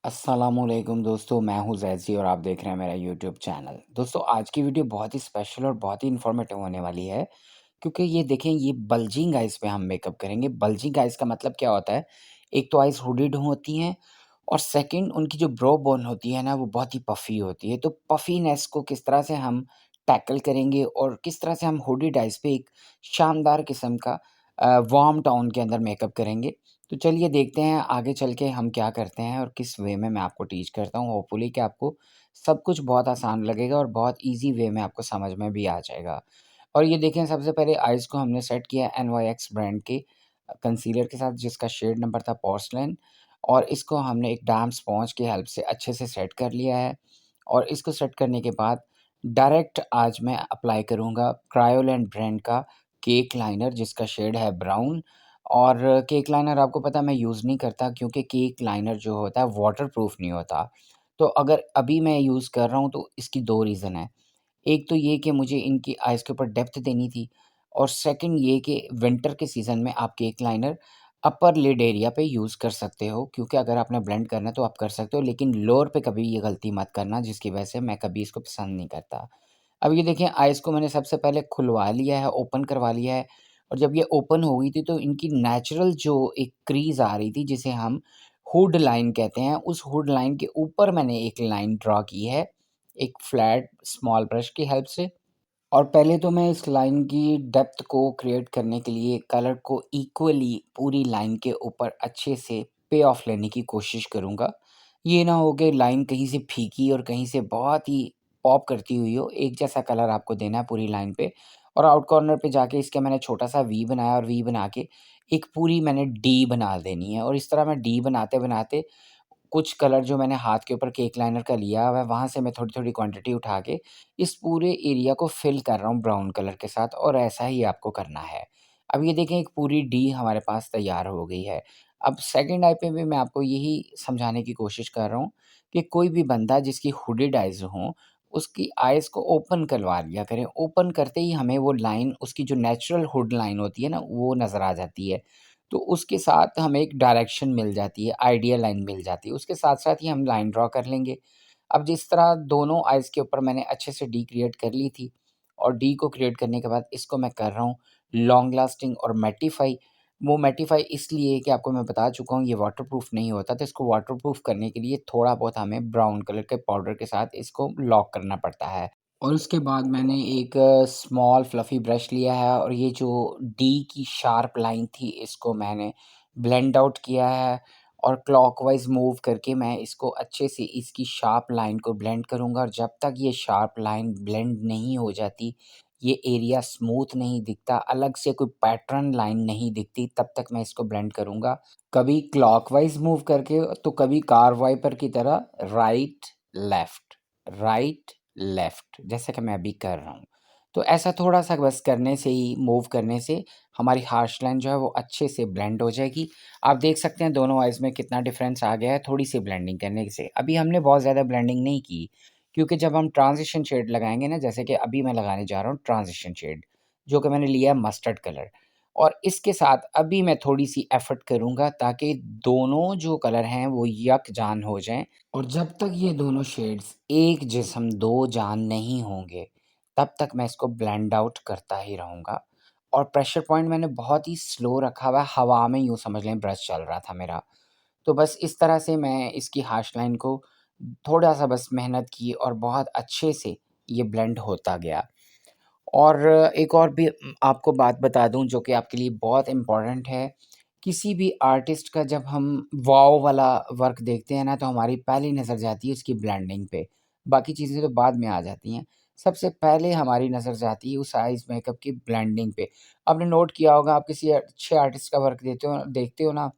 अस्सलामुअलैकुम दोस्तों, मैं हूँ ज़ैज़ी और आप देख रहे हैं मेरा यूट्यूब चैनल। दोस्तों आज की वीडियो बहुत ही स्पेशल और बहुत ही इन्फॉर्मेटिव होने वाली है, क्योंकि ये देखें ये बल्जिंग आइज़ पे हम मेकअप करेंगे। बल्जिंग आइज़ का मतलब क्या होता है? एक तो आइज़ हुडेड होती हैं और सेकंड उनकी जो ब्रो बोन होती है ना वो बहुत ही पफ़ी होती है। तो पफ़ीनेस को किस तरह से हम टैकल करेंगे और किस तरह से हम हुडेड आइज़ पे एक शानदार किस्म का वार्म टोन के अंदर मेकअप करेंगे। तो चलिए देखते हैं आगे चल के हम क्या करते हैं और किस वे में मैं आपको टीच करता हूँ। होपफुली कि आपको सब कुछ बहुत आसान लगेगा और बहुत ईज़ी वे में आपको समझ में भी आ जाएगा। और ये देखें सबसे पहले आइज़ को हमने सेट किया एनवाईएक्स ब्रांड के कंसीलर के साथ जिसका शेड नंबर था पोर्सिलेन और इसको हमने एक डैम्प स्पॉन्ज की हेल्प से अच्छे से सेट कर लिया है। और इसको सेट करने के बाद डायरेक्ट आज मैं अप्लाई करूँगा क्रायोलेंट ब्रांड का केक लाइनर जिसका शेड है ब्राउन। और केक लाइनर आपको पता है मैं यूज़ नहीं करता क्योंकि केक लाइनर जो होता है वाटरप्रूफ नहीं होता। तो अगर अभी मैं यूज़ कर रहा हूँ तो इसकी 2 रीज़न है। एक तो ये कि मुझे इनकी आइज़ के ऊपर डेप्थ देनी थी और सेकंड ये कि विंटर के सीज़न में आप केक लाइनर अपर लिड एरिया पे यूज़ कर सकते हो, क्योंकि अगर आपने ब्लेंड करना है तो आप कर सकते हो, लेकिन लोअर पे कभी ये गलती मत करना जिसकी वजह से मैं कभी इसको पसंद नहीं करता। अब ये देखिए आइज़ को मैंने सबसे पहले खुलवा लिया है, ओपन करवा लिया है और जब ये ओपन हो गई थी तो इनकी नेचुरल जो एक क्रीज़ आ रही थी जिसे हम हुड लाइन कहते हैं, उस हुड लाइन के ऊपर मैंने एक लाइन ड्रॉ की है, एक फ्लैट स्मॉल ब्रश की हेल्प से। और पहले तो मैं इस लाइन की डेप्थ को क्रिएट करने के लिए कलर को इक्वली पूरी लाइन के ऊपर अच्छे से पे ऑफ लेने की कोशिश करूँगा। ये ना हो कि लाइन कहीं से फीकी और कहीं से बहुत ही पॉप करती हुई हो, एक जैसा कलर आपको देना है पूरी लाइन पे। और आउट कॉर्नर पे जाके इसका मैंने छोटा-सा वी बनाया और वी बना के एक पूरी मैंने डी बना देनी है और इस तरह मैं डी बनाते-बनाते कुछ कलर जो मैंने हाथ के ऊपर केक लाइनर का लिया हुआ है, वहाँ से मैं थोड़ी-थोड़ी क्वांटिटी उठा के इस पूरे एरिया को फ़िल कर रहा हूँ ब्राउन कलर के साथ और ऐसा ही आपको करना है। अब ये देखें एक पूरी डी हमारे पास तैयार हो गई है। अब सेकंड आई पे भी मैं आपको यही समझाने की कोशिश कर रहा हूँ कि कोई भी बंदा जिसकी हुडेड आइज़ हों, उसकी आइज़ को ओपन करवा लिया करें। ओपन करते ही हमें वो लाइन उसकी जो नेचुरल हुड लाइन होती है ना, वो नज़र आ जाती है। तो उसके साथ हमें एक डायरेक्शन मिल जाती है, आइडियल लाइन मिल जाती है। उसके साथ-साथ ही हम लाइन ड्रॉ कर लेंगे। अब जिस तरह दोनों आइज़ के ऊपर मैंने अच्छे से डी क्रिएट कर ली थी और डी को क्रिएट करने के बाद इसको मैं कर रहा हूँ लॉन्ग लास्टिंग और मैटिफ़ाई। वो मैटिफ़ाई इसलिए कि आपको मैं बता चुका हूँ ये वाटरप्रूफ नहीं होता, तो इसको वाटरप्रूफ करने के लिए थोड़ा बहुत हमें ब्राउन कलर के पाउडर के साथ इसको लॉक करना पड़ता है। और उसके बाद मैंने एक स्मॉल फ्लफ़ी ब्रश लिया है और ये जो डी की शार्प लाइन थी इसको मैंने ब्लेंड आउट किया है और क्लॉकवाइज़ मूव करके मैं इसको अच्छे से इसकी शार्प लाइन को ब्लेंड करूँगा और जब तक ये शार्प लाइन ब्लेंड नहीं हो जाती, ये एरिया स्मूथ नहीं दिखता, अलग से कोई पैटर्न लाइन नहीं दिखती, तब तक मैं इसको ब्लेंड करूँगा। कभी क्लॉकवाइज़ मूव करके तो कभी कार वाइपर की तरह राइट, लेफ्ट, राइट, लेफ्ट जैसा कि मैं अभी कर रहा हूँ। तो ऐसा थोड़ा-सा बस करने से ही मूव करने से हमारी हार्श लाइन जो है वो अच्छे से ब्लेंड हो जाएगी। आप देख सकते हैं दोनों आइज़ में कितना डिफ़रेंस आ गया है थोड़ी-सी ब्लेंडिंग करने से। अभी हमने बहुत ज़्यादा ब्लेंडिंग नहीं की, क्योंकि जब हम ट्रांज़िशन शेड लगाएँगे ना, जैसे कि अभी मैं लगाने जा रहा हूँ ट्रांज़िशन शेड, जो कि मैंने लिया है मस्टर्ड कलर। और इसके साथ अभी मैं थोड़ी-सी एफ़र्ट करूँगा ताकि दोनों जो कलर हैं वो यकजान हो जाएँ और जब तक ये दोनों शेड्स एक जिस्म दो जान नहीं होंगे, तब तक मैं इसको ब्लेंड आउट करता ही रहूँगा। और प्रेशर पॉइंट मैंने बहुत ही स्लो रखा हुआ है, हवा में यूँ समझ लें ब्रश चल रहा था मेरा। तो बस इस तरह से मैं इसकी हार्श लाइन को थोड़ा-सा बस मेहनत की और बहुत अच्छे से ये ब्लेंड होता गया। और एक और भी आपको बात बता दूँ जो कि आपके लिए बहुत इम्पोर्टेंट है। किसी भी आर्टिस्ट का जब हम वॉव वाला वर्क देखते हैं ना, तो हमारी पहली नज़र जाती है उसकी ब्लेंडिंग पे, बाकी चीज़ें तो बाद में आ जाती हैं। सबसे पहले हमारी नज़र जाती है उस आइज़ मेकअप की ब्लेंडिंग पे। आपने नोट किया होगा आप किसी अच्छे आर्टिस्ट का वर्क देखते हो ना,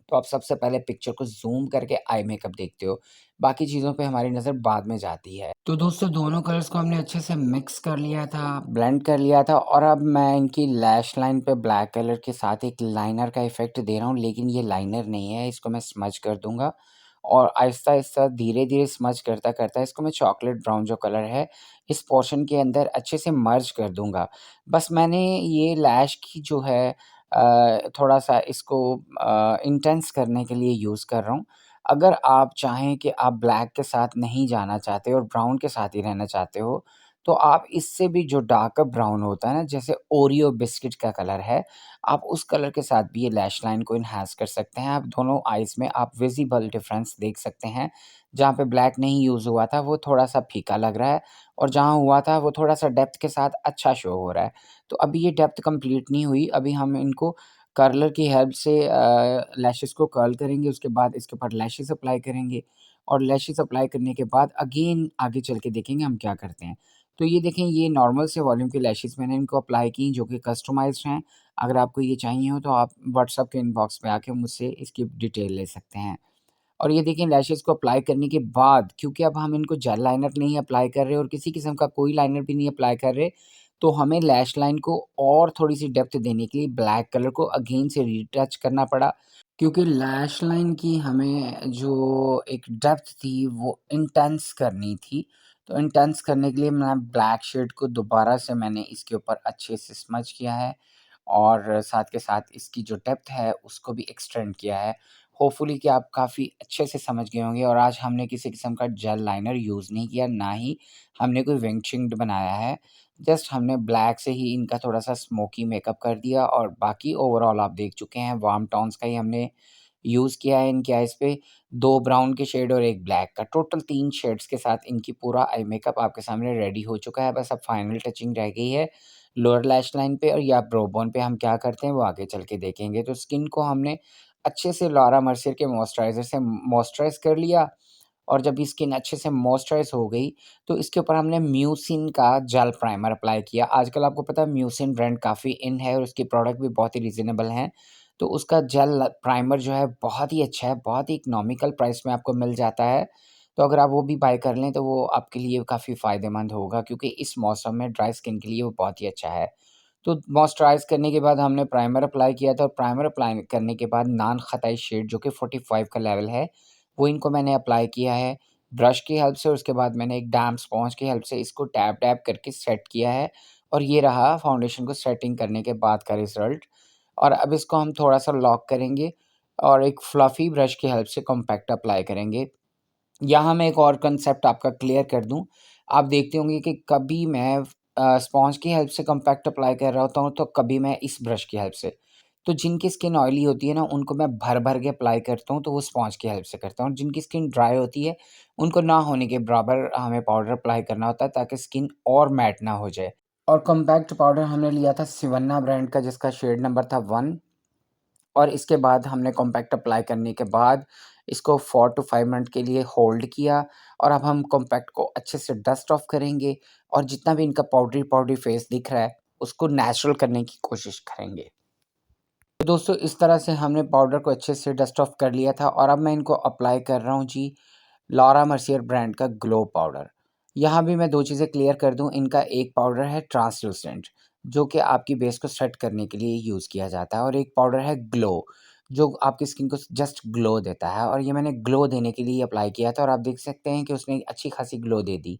तो आप सबसे पहले पिक्चर को ज़ूम करके आई मेकअप देखते हो, बाकी चीज़ों पे हमारी नज़र बाद में जाती है। तो दोस्तों दोनों कलर्स को हमने अच्छे से मिक्स कर लिया था, ब्लेंड कर लिया था और अब मैं इनकी लैश लाइन पे ब्लैक कलर के साथ एक लाइनर का इफ़ेक्ट दे रहा हूँ, लेकिन ये लाइनर नहीं है, इसको मैं स्मज कर दूँगा और आहिस्ता-आहिस्ता, धीरे-धीरे स्मज करता-करता इसको मैं चॉकलेट ब्राउन जो कलर है, इस पोर्शन के अंदर अच्छे से मर्ज कर दूँगा। बस मैंने ये लैश की जो है थोड़ा-सा इसको इंटेंस करने के लिए यूज़ कर रहा हूँ। अगर आप चाहें कि आप ब्लैक के साथ नहीं जाना चाहते और ब्राउन के साथ ही रहना चाहते हो, तो आप इससे भी जो डार्कर ब्राउन होता है ना, जैसे ओरियो बिस्किट का कलर है, आप उस कलर के साथ भी ये लैश लाइन को एनहांस कर सकते हैं। आप दोनों आइज़ में आप विज़िबल डिफ़रेंस देख सकते हैं। जहाँ पे ब्लैक नहीं यूज़ हुआ था, वो थोड़ा-सा फीका लग रहा है और जहाँ हुआ था, वो थोड़ा-सा डेप्थ के साथ अच्छा शो हो रहा है। तो अभी ये डेप्थ कंप्लीट नहीं हुई, अभी हम इनको कर्लर की हेल्प से लैशेज़ को कर्ल करेंगे, उसके बाद इसके ऊपर लैशेज़ अप्लाई करेंगे और लैशेज़ अप्लाई करने के बाद अगेन आगे चल के देखेंगे हम क्या करते हैं। तो ये देखें, ये नॉर्मल से वॉल्यूम की लैशेज़ मैंने इनको अप्लाई की जो कि कस्टमाइज़्ड हैं। अगर आपको ये चाहिए हो तो आप व्हाट्सएप के इनबॉक्स में आके मुझसे इसकी डिटेल ले सकते हैं। और ये देखिए, लैशेज़ को अप्लाई करने के बाद, क्योंकि अब हम इनको जेल लाइनर नहीं अप्लाई कर रहे और किसी किस्म का कोई लाइनर भी नहीं अप्लाई कर रहे, तो हमें लैश लाइन को और थोड़ी-सी डेप्थ देने के लिए ब्लैक कलर को अगेन से रीटच करना पड़ा। क्योंकि लैश लाइन की हमें जो एक डेप्थ थी वो इंटेंस करनी थी, तो इंटेंस करने के लिए मैं ब्लैक शेड को दोबारा से मैंने इसके ऊपर अच्छे से स्मज किया है और साथ के साथ इसकी जो डेप्थ है उसको भी एक्सटेंड किया है। होपफुली कि आप काफ़ी अच्छे से समझ गए होंगे और आज हमने किसी किस्म का जेल लाइनर यूज़ नहीं किया, ना ही हमने कोई विंग शिंक्ड बनाया है। जस्ट हमने ब्लैक से ही इनका थोड़ा-सा स्मोकी मेकअप कर दिया और बाकी ओवरऑल आप देख चुके हैं, वार्म टोन्स का ही हमने यूज़ किया है इनके आइज़ पे, 2 ब्राउन के शेड और 1 ब्लैक का। टोटल 3 शेड्स के साथ इनकी पूरा आई मेकअप आपके सामने रेडी हो चुका है, बस अब फाइनल टचिंग रह गई है लोअर लैश लाइन पे और या ब्रो बोन पे। हम क्या करते हैं वो आगे चल के देखेंगे। तो स्किन को हमने अच्छे से लॉरा मर्सियर के मॉइस्चराइज़र से मॉइस्चराइज़ कर लिया और जब ये स्किन अच्छे से मॉइस्चराइज़ हो गई, तो इसके ऊपर हमने म्यूसिन का जेल प्राइमर अप्लाई किया। आजकल आपको पता है म्यूसिन ब्रांड काफ़ी इन है और उसके प्रोडक्ट भी बहुत ही रीज़नेबल हैं। तो उसका जेल प्राइमर जो है बहुत ही अच्छा है, बहुत ही इकोनॉमिकल प्राइस में आपको मिल जाता है। तो अगर आप वो भी बाय कर लें तो वो आपके लिए काफ़ी फ़ायदेमंद होगा, क्योंकि इस मौसम में ड्राई स्किन के लिए वो बहुत ही अच्छा है। तो मॉइस्चराइज़ करने के बाद हमने प्राइमर अप्लाई किया था और प्राइमर अप्लाई करने के बाद नान ख़ताई शेड जो कि 45 का लेवल है, वो इनको मैंने अप्लाई किया है ब्रश की हेल्प से। उसके बाद मैंने एक डैम्प स्पॉन्ज की हेल्प से इसको टैप-टैप करके सेट किया है और ये रहा फाउंडेशन को सेटिंग करने के बाद का रिज़ल्ट। और अब इसको हम थोड़ा-सा लॉक करेंगे और एक फ्लफ़ी ब्रश की हेल्प से कॉम्पैक्ट अप्लाई करेंगे। यहाँ मैं एक और कंसेप्ट आपका क्लियर कर दूँ। आप देखते होंगे कि कभी मैं स्पॉन्ज की हेल्प से कॉम्पैक्ट अप्लाई कर रहा होता हूँ, तो कभी मैं इस ब्रश की हेल्प से। तो जिनकी स्किन ऑयली होती है ना, उनको मैं भर-भर के अप्लाई करता हूँ, तो वो स्पॉन्ज की हेल्प से करता हूँ और जिनकी स्किन ड्राई होती है, उनको ना होने के बराबर हमें पाउडर अप्लाई करना होता है, ताकि स्किन और मैट ना हो जाए। और कॉम्पैक्ट पाउडर हमने लिया था सिवन्ना ब्रांड का, जिसका शेड नंबर था 1। और इसके बाद हमने कॉम्पैक्ट अप्लाई करने के बाद इसको 4 टू 5 मिनट के लिए होल्ड किया और अब हम कॉम्पैक्ट को अच्छे से डस्ट ऑफ करेंगे और जितना भी इनका पाउडरी पाउडरी फेस दिख रहा है, उसको नेचुरल करने की कोशिश करेंगे। तो दोस्तों, इस तरह से हमने पाउडर को अच्छे से डस्ट ऑफ कर लिया था और अब मैं इनको अप्लाई कर रहा हूँ जी, लॉरा मर्सियर ब्रांड का ग्लो पाउडर। यहाँ भी मैं 2 चीज़ें क्लियर कर दूँ, इनका एक पाउडर है ट्रांसलूसेंट, जो कि आपकी बेस को सेट करने के लिए यूज़ किया जाता है और एक पाउडर है ग्लो, जो आपकी स्किन को जस्ट ग्लो देता है और ये मैंने ग्लो देने के लिए अप्लाई किया था और आप देख सकते हैं कि उसने अच्छी खासी ग्लो दे दी।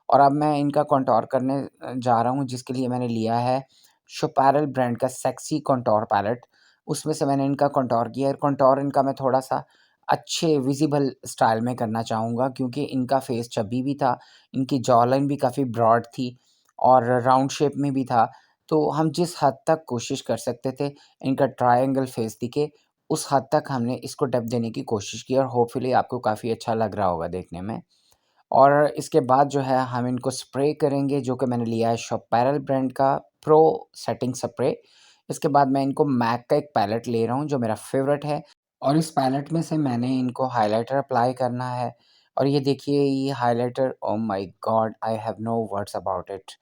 और अब मैं इनका कॉन्टोर करने जा रहा हूँ, जिसके लिए मैंने लिया है शोपैरल ब्रांड का सेक्सी कॉन्टोर पैलेट। उसमें से मैंने इनका कॉन्टोर किया है। कॉन्टोर इनका मैं थोड़ा-सा अच्छे विज़िबल स्टाइल में करना चाहूँगा, क्योंकि इनका फेस चब्बी भी था, इनकी जॉ लाइन भी काफ़ी ब्रॉड थी और राउंड शेप में भी था। तो हम जिस हद तक कोशिश कर सकते थे इनका ट्रायंगल फेस दिखे, उस हद तक हमने इसको डेप्थ देने की कोशिश की और होपफुली आपको काफ़ी अच्छा लग रहा होगा देखने में। और इसके बाद जो है हम इनको स्प्रे करेंगे, जो कि मैंने लिया है शोपैरल ब्रांड का प्रो सेटिंग स्प्रे। इसके बाद मैं इनको मैक का एक पैलेट ले रहा हूँ जो मेरा फ़ेवरेट है और इस पैलेट में से मैंने इनको हाइलाइटर अप्लाई करना है और ये देखिए, ये highlighter, oh my God! I have no words about it.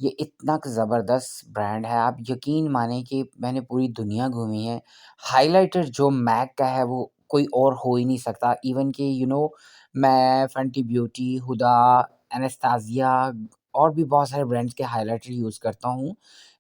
ये इतना ज़बरदस्त ब्रांड है, आप यकीन मानें कि मैंने पूरी दुनिया घूमी है। हाइलाइटर जो मैक का है वो कोई और हो ही नहीं सकता। इवन कि मैं फenty ब्यूटी, हुडा, एनास्टेसिया और भी बहुत सारे ब्रांड्स के हाइलाइटर यूज़ करता हूँ।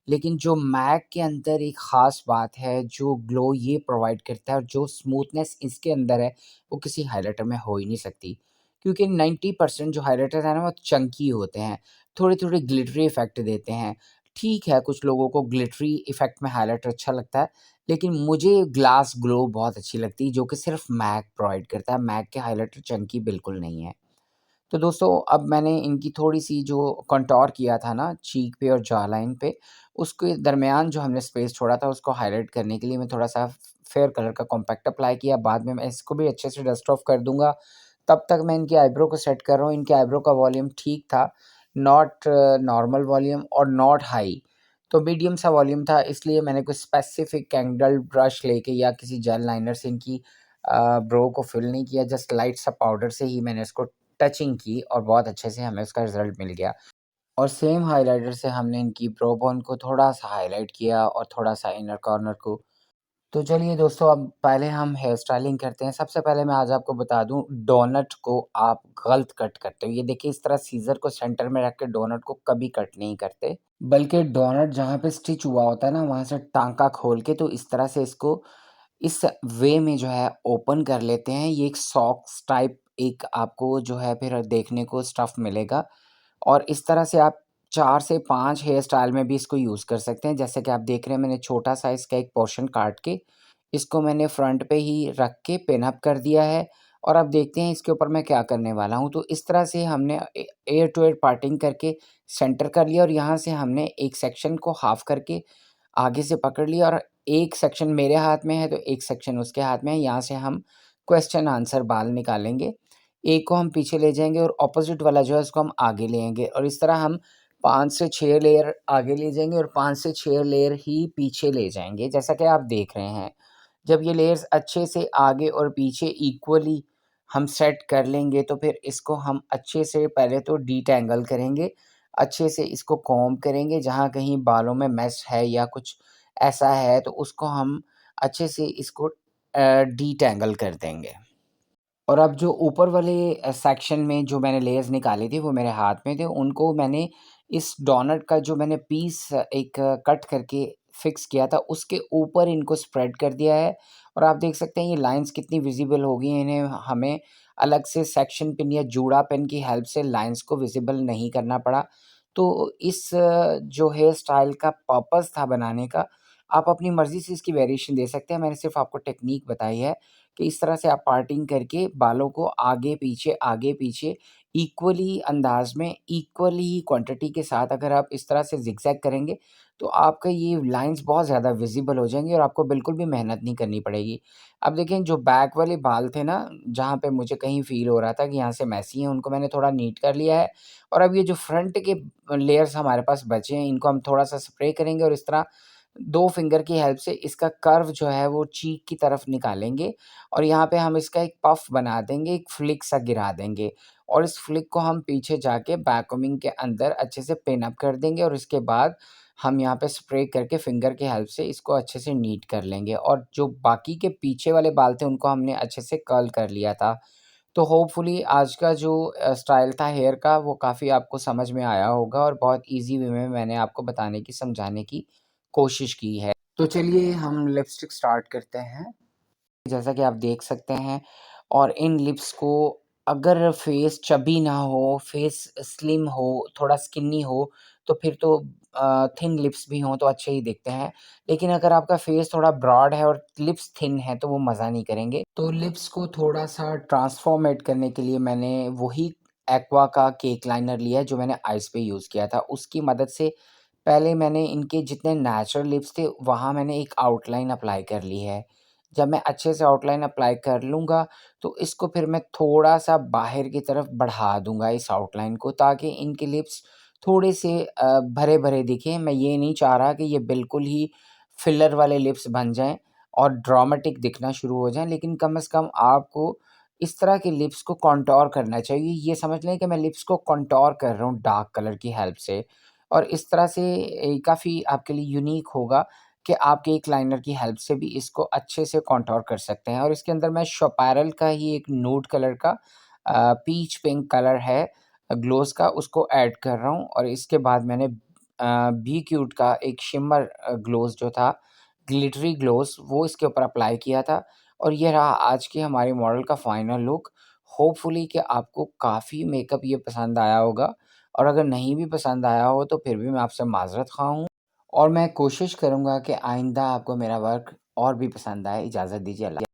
लेकिन जो मैक के अंदर एक ख़ास बात है, जो ग्लो ये प्रोवाइड करता है और जो स्मूथनेस इसके अंदर है, वो किसी हाइलाइटर में हो ही नहीं सकती। क्योंकि 90% जो हाइलाइटर है ना, वो चंकी होते हैं, थोड़े-थोड़े ग्लिटरी इफ़ेक्ट देते हैं। ठीक है, कुछ लोगों को ग्लिटरी इफ़ेक्ट में हाइलाइटर अच्छा लगता है, लेकिन मुझे ग्लास ग्लो बहुत अच्छी लगती है, जो कि सिर्फ़ मैक प्रोवाइड करता है। मैक के हाइलाइटर चंकी बिल्कुल नहीं है। तो दोस्तों अब मैंने इनकी थोड़ी-सी जो कंटूर किया था ना चीक पे और जॉ लाइन पे, उसके दरमियान जो हमने स्पेस छोड़ा था उसको हाइलाइट करने के लिए मैं थोड़ा-सा फेयर कलर का कॉम्पैक्ट अप्लाई किया। बाद में मैं इसको भी अच्छे से डस्ट ऑफ कर दूँगा। तब तक मैं इनकी आईब्रो को सेट कर रहा हूँ। इनके आईब्रो का वॉल्यूम ठीक था, नॉट नॉर्मल वॉल्यूम और नॉट हाई। तो मीडियम सा वॉल्यूम था, इसलिए मैंने कोई स्पेसिफिक कैंडल ब्रश लेके या किसी जेल लाइनर से इनकी ब्रो को फिल नहीं किया। जस्ट लाइट सा पाउडर से ही मैंने इसको टचिंग की और बहुत अच्छे से हमें उसका रिज़ल्ट मिल गया। और सेम हाइलाइटर से हमने इनकी ब्रो बोन को थोड़ा-सा हाइलाइट किया और थोड़ा-सा इनर कॉर्नर को। तो चलिए दोस्तों, अब पहले हम हेयर स्टाइलिंग करते हैं। सबसे पहले मैं आज आपको बता दूँ, डोनट को आप गलत कट करते हो। ये देखिए, इस तरह सीज़र को सेंटर में रख के डोनट को कभी कट नहीं करते। बल्कि डोनट जहाँ पे स्टिच हुआ होता है ना, वहाँ से टाँका खोल के तो इस तरह से इसको इस वे में जो है ओपन कर लेते हैं। ये एक सॉक्स टाइप एक आपको जो है फिर देखने को स्टफ़ मिलेगा और इस तरह से आप 4 से 5 हेयर स्टाइल में भी इसको यूज़ कर सकते हैं। जैसे कि आप देख रहे हैं, मैंने छोटा साइज़ का एक पोर्शन काट के इसको मैंने फ्रंट पे ही रख के पिन अप कर दिया है और अब देखते हैं इसके ऊपर मैं क्या करने वाला हूँ। तो इस तरह से हमने एयर टू एयर पार्टिंग करके सेंटर कर लिया और यहाँ से हमने एक सेक्शन को हाफ करके आगे से पकड़ लिया और एक सेक्शन मेरे हाथ में है, तो एक सेक्शन उसके हाथ में है। यहाँ से हम क्वेश्चन आंसर बाल निकालेंगे। एक को हम पीछे ले जाएँगे और अपोज़िट वाला जो है उसको हम आगे लेंगे और इस तरह हम 5 से 6 लेयर आगे ले जाएँगे और 5 से 6 लेयर ही पीछे ले जाएँगे, जैसा कि आप देख रहे हैं। जब ये लेयर्स अच्छे से आगे और पीछे इक्वली हम सेट कर लेंगे, तो फिर इसको हम अच्छे से पहले तो डीटैंगल करेंगे। अच्छे से इसको कॉम्ब करेंगे, जहाँ कहीं बालों में मेश है या कुछ ऐसा है, तो उसको हम अच्छे से इसको डीटैंगल कर देंगे। और अब जो ऊपर वाले सेक्शन में जो मैंने लेयर्स निकाले थे वो मेरे हाथ में थे, उनको मैंने इस डोनट का जो मैंने पीस एक कट करके फिक्स किया था, उसके ऊपर इनको स्प्रेड कर दिया है और आप देख सकते हैं ये लाइन्स कितनी विज़िबल हो गई हैं। इन्हें हमें अलग से सेक्शन पिन या जूड़ा पेन की हेल्प से लाइन्स को विज़िबल नहीं करना पड़ा। तो इस जो हेयर स्टाइल का पर्पज़ था बनाने का, आप अपनी मर्ज़ी से इसकी वेरिएशन दे सकते हैं। मैंने सिर्फ़ आपको टेक्नीक बताई है कि इस तरह से आप पार्टिंग करके बालों को आगे-पीछे इक्वली अंदाज़ में, इक्वली क्वांटिटी के साथ अगर आप इस तरह से ज़िगज़ैग करेंगे, तो आपका ये लाइन्स बहुत ज़्यादा विज़िबल हो जाएँगी और आपको बिल्कुल भी मेहनत नहीं करनी पड़ेगी। अब देखिए, जो बैक वाले बाल थे ना, जहाँ पे मुझे कहीं फ़ील हो रहा था कि यहाँ से मेसी हैं, उनको मैंने थोड़ा नीट कर लिया है और अब ये जो फ्रंट के लेयर्स हमारे पास बचे हैं, इनको हम थोड़ा-सा स्प्रे करेंगे और इस तरह 2 फिंगर की हेल्प से इसका कर्व जो है वो चीक की तरफ निकालेंगे और यहाँ पे हम इसका एक पफ बना देंगे, एक फ्लिक सा गिरा देंगे और इस फ्लिक को हम पीछे जाके बैक कोम्बिंग के अंदर अच्छे से पिन अप कर देंगे और इसके बाद हम यहाँ पे स्प्रे करके फिंगर की हेल्प से इसको अच्छे से नीट कर लेंगे और जो बाकी के पीछे वाले बाल थे उनको हमने अच्छे से कर्ल कर लिया था। तो होपफुली आज का जो स्टाइल था हेयर का वो काफ़ी आपको समझ में आया होगा और बहुत ईज़ी वे में मैंने आपको बताने की, समझाने की कोशिश की है। तो चलिए हम लिपस्टिक स्टार्ट करते हैं। जैसा कि आप देख सकते हैं और इन लिप्स को अगर फेस चबी ना हो, फेस स्लिम हो, थोड़ा स्किनी हो, तो फिर तो थिन लिप्स भी हों तो अच्छे ही दिखते हैं। लेकिन अगर आपका फेस थोड़ा ब्रॉड है और लिप्स थिन है तो वो मज़ा नहीं करेंगे। तो लिप्स को थोड़ा-सा ट्रांसफॉर्मेट करने के लिए मैंने वही एक्वा का केक लाइनर लिया है जो मैंने आइज़ पे यूज़ किया था। उसकी मदद से पहले मैंने इनके जितने नेचुरल लिप्स थे वहाँ मैंने एक आउटलाइन अप्लाई कर ली है। जब मैं अच्छे से आउटलाइन अप्लाई कर लूँगा, तो इसको फिर मैं थोड़ा-सा बाहर की तरफ बढ़ा दूँगा इस आउटलाइन को ताकि इनके लिप्स थोड़े से भरे-भरे दिखें। मैं ये नहीं चाह रहा कि ये बिल्कुल ही फिलर वाले लिप्स बन जाएँ और ड्रामेटिक दिखना शुरू हो जाएँ, लेकिन कम से कम आपको इस तरह के लिप्स को कॉन्टूर करना चाहिए। ये समझ लें कि मैं लिप्स को कॉन्टूर कर रहा हूँ डार्क कलर की हेल्प से और इस तरह से काफ़ी आपके लिए यूनिक होगा कि आप केक लाइनर की हेल्प से भी इसको अच्छे से कॉन्टूर कर सकते हैं और इसके अंदर मैं शोपैरल का ही एक न्यूड कलर का पीच पिंक कलर है ग्लोज़ का, उसको ऐड कर रहा हूँ और इसके बाद मैंने बी क्यूट का एक शिमर ग्लोज़ जो था, ग्लिटरी ग्लोज़, वो इसके ऊपर अप्लाई किया था और ये रहा आज की हमारी मॉडल का फाइनल लुक। होपफुली कि आपको काफ़ी मेकअप ये पसंद आया होगा और अगर नहीं भी पसंद आया हो तो फिर भी मैं आपसे माज़रत ख़्वाह हूँ। और मैं कोशिश करूँगा कि आइंदा आपको मेरा वर्क और भी पसंद आए। इजाज़त दीजिए। अल्लाह